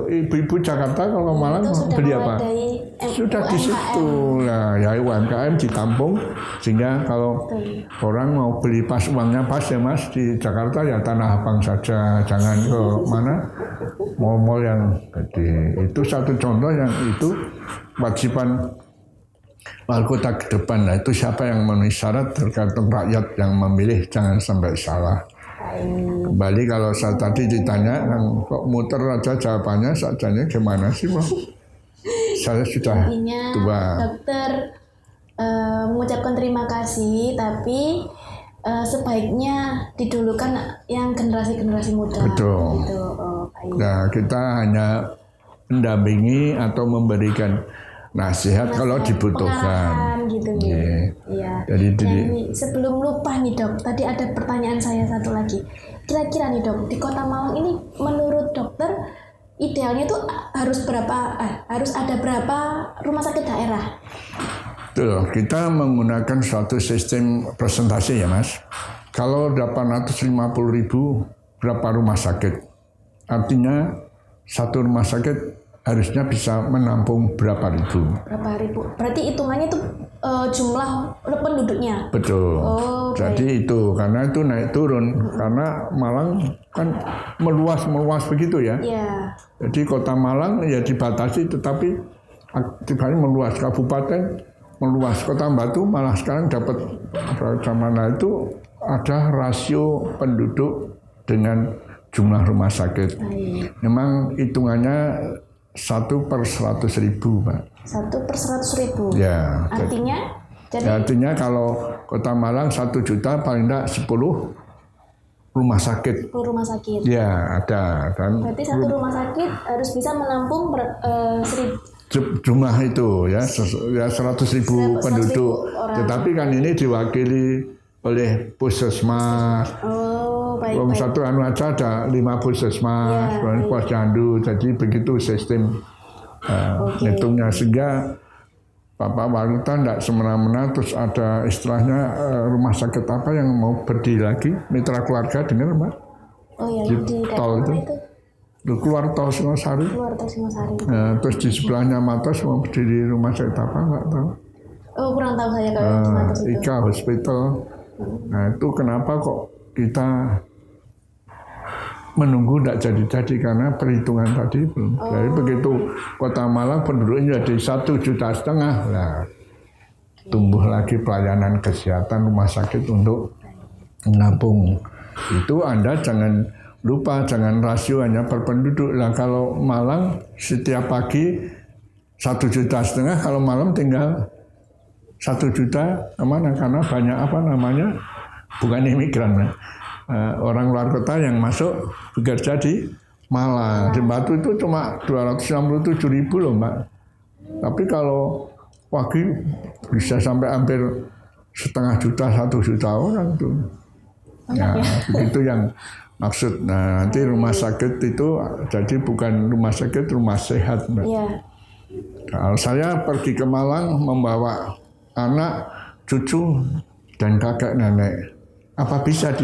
ibu-ibu Jakarta kalau Malang Itu sudah beli apa? mewadai Sudah di situ lah, ya UMKM ditampung sehingga kalau orang mau beli pas uangnya pas ya Mas di Jakarta ya Tanah Abang saja, jangan ke mana mall-mall yang gede. Itu satu contoh yang itu kewajiban wali kota ke depan. Nah itu siapa yang memenuhi syarat tergantung rakyat yang memilih, jangan sampai salah. Kembali kalau saya tadi ditanya, kok muter aja jawabannya, sajanya gimana sih Bang? Saya sudah Intinya, tua. dokter mengucapkan terima kasih, tapi sebaiknya didulukan yang generasi-generasi muda. Betul. Gitu. Oh, baik. Nah kita hanya mendampingi atau memberikan nasihat kalau dibutuhkan. Pengarahan gitu. Yeah. Iya. Jadi Ini sebelum lupa nih dok, tadi ada pertanyaan saya satu lagi. Kira-kira nih dok, di Kota Malang ini menurut dokter idealnya tuh harus ada berapa rumah sakit daerah? Betul, kita menggunakan suatu sistem presentasi ya Mas. Kalau 850.000 berapa rumah sakit? Artinya satu rumah sakit harusnya bisa menampung berapa ribu. Berapa ribu? Berarti hitungannya itu jumlah penduduknya? Betul. Oh, jadi itu, karena itu naik turun. Karena Malang kan meluas begitu ya. Iya. Jadi kota Malang ya dibatasi tetapi aktifnya meluas. Kabupaten meluas. Kota Batu malah sekarang dapat zaman itu ada rasio penduduk dengan jumlah rumah sakit. Memang hitungannya 1/100.000 Pak. 1/100.000. Ya. Artinya kalau Kota Malang 1 juta paling tidak 10 rumah sakit. 10 rumah sakit. Ya ada kan. Berarti satu rumah sakit harus bisa menampung 1.000. Jumlah itu ya 100.000 penduduk. Tetapi kan ini diwakili oleh puskesmas. Oh, baik. Satu aja ada 5 puskesmas, posyandu. Jadi begitu sistem hitungnya sehingga Bapak Wali Kota tidak semena-mena terus ada istilahnya rumah sakit apa yang mau berdiri lagi, mitra keluarga dengar Mbak? Oh iya, di tol itu. Keluar tol Singosari. Terus di sebelahnya Matos mau berdiri rumah sakit apa nggak tahu. Oh kurang tahu saya kalau di Matos itu. Ika Hospital. Nah itu kenapa kok kita menunggu tidak jadi-jadi karena perhitungan tadi belum. Jadi begitu Kota Malang penduduknya jadi 1,5 juta, nah tumbuh lagi pelayanan kesehatan rumah sakit untuk menampung. Itu Anda jangan lupa, jangan rasio hanya per penduduk. Nah kalau Malang setiap pagi 1,5 juta, kalau malam tinggal 1 juta kemana? Karena banyak bukan imigran, orang luar kota yang masuk bekerja di Malang. Di Batu itu cuma 267.000 loh Mbak. Tapi kalau pagi bisa sampai hampir 0,5 juta, 1 juta orang tuh. Ya, begitu yang maksud. Nah, nanti rumah sakit itu jadi bukan rumah sakit, rumah sehat, Mbak. Iya. Kalau saya pergi ke Malang membawa anak, cucu, dan kakek nenek, apa bisa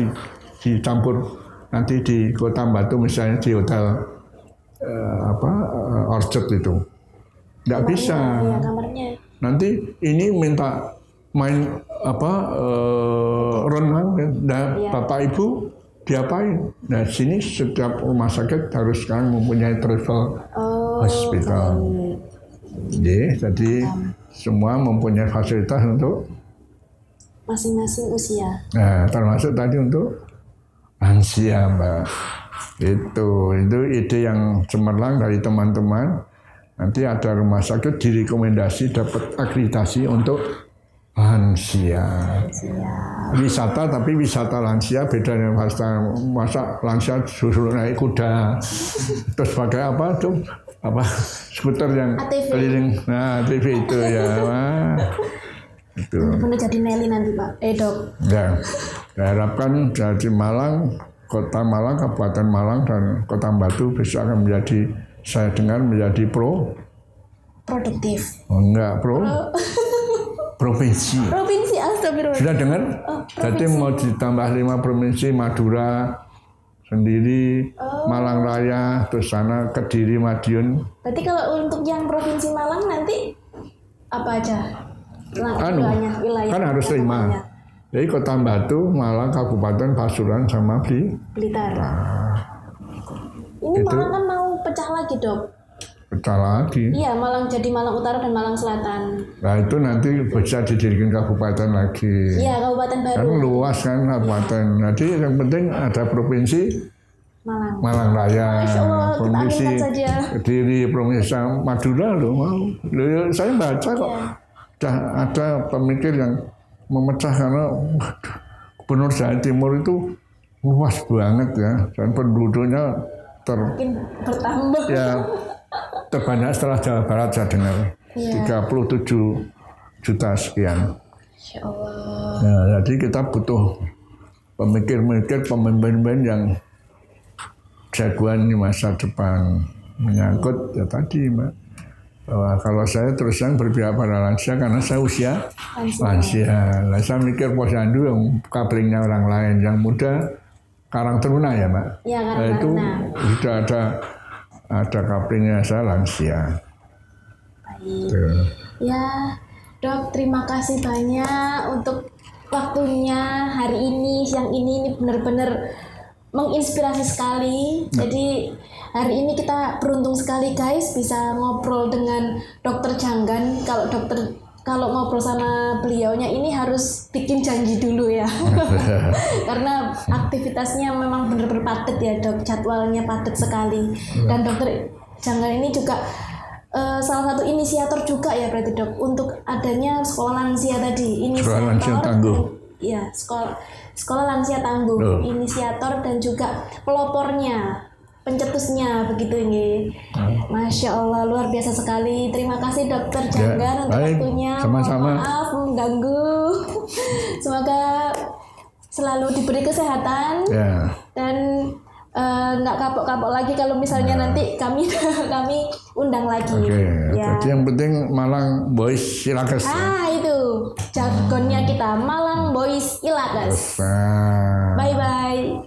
dicampur nanti di Kota Batu misalnya di hotel Orchard itu? Nggak bisa. Iya, kamarnya. Nanti ini minta main renang, dan Bapak Ibu diapain? Nah sini setiap rumah sakit harus sekarang mempunyai travel hospital. Jadi semua mempunyai fasilitas untuk masing-masing usia. Nah termasuk tadi untuk lansia Mbak. Itu ide yang cemerlang dari teman-teman. Nanti ada rumah sakit direkomendasi dapat akreditasi untuk lansia. Wisata, tapi wisata lansia beda dengan masa lansia suruh naik kuda. Terus pakai apa tuh? Skuter yang ATV. keliling. Nah, ATV itu ya. Itu. Benar jadi Nelly nanti Pak. Dok. Ya. Diharapkan dari Malang, Kota Malang, Kabupaten Malang dan Kota Batu besok akan menjadi, saya dengar menjadi produktif. Enggak, provinsi. Provinsi, astagfirullah. Sudah dengar? Jadi mau ditambah 5 provinsi, Madura, sendiri, Malang Raya, terus sana Kediri, Madiun. Berarti kalau untuk yang Provinsi Malang nanti apa aja? Wilayah Kan harus terima. Jadi Kota Batu, Malang, Kabupaten Pasuruan sama Blitar. Ini itu, Malang kan mau pecah lagi, Dok. Pecah lagi. Iya, Malang jadi Malang Utara dan Malang Selatan. Nah itu nanti bisa didirikan kabupaten lagi. Iya, kabupaten baru. Kan luas kan kabupaten. Jadi yang penting ada provinsi Malang Raya, Masya Allah, provinsi kita saja. Kediri, provinsi Madura loh mau. Saya baca kok. Ada pemikir yang memecah karena Gubernur Jawa Timur itu luas banget ya, dan penduduknya Makin bertambah. ya terbanyak setelah Jawa Barat saya dengar, 37 juta sekian. Masya Allah. Ya, jadi kita butuh pemikir-pemikir, pemimpin-pemimpin yang jagoan di masa depan, menyangkut ya tadi Mbak. Bahwa kalau saya terus yang berpihak pada lansia karena saya usia lansia. Nah, saya mikir posyandu yang kablingnya orang lain, yang muda Karang Taruna ya Mbak. Ya, nah, itu sudah ada kablingnya, saya lansia. Baik. Ya, Dok, terima kasih banyak untuk waktunya hari ini, siang ini benar-benar menginspirasi sekali. Jadi hari ini kita beruntung sekali guys bisa ngobrol dengan Dokter Janggan. Kalau ngobrol sama beliaunya ini harus bikin janji dulu ya. Karena aktivitasnya memang benar-benar padat ya, Dok. Jadwalnya padat sekali. Dan Dokter Janggan ini juga salah satu inisiator juga ya berarti, Dok, untuk adanya sekolah lansia tadi. Sekolah lansia tangguh. Ya, sekolah lansia tangguh, inisiator dan juga pelopornya, pencetusnya begitu ini. Masya Allah, luar biasa sekali. Terima kasih Dokter Janggan untuk waktunya. Sama-sama. Maaf mengganggu. Semoga selalu diberi kesehatan dan nggak kapok-kapok lagi kalau misalnya nanti kami undang lagi. Ya. Jadi yang penting Malang Boys Ilakes. Itu jargonnya kita, Malang Boys Ilakes. Bye bye.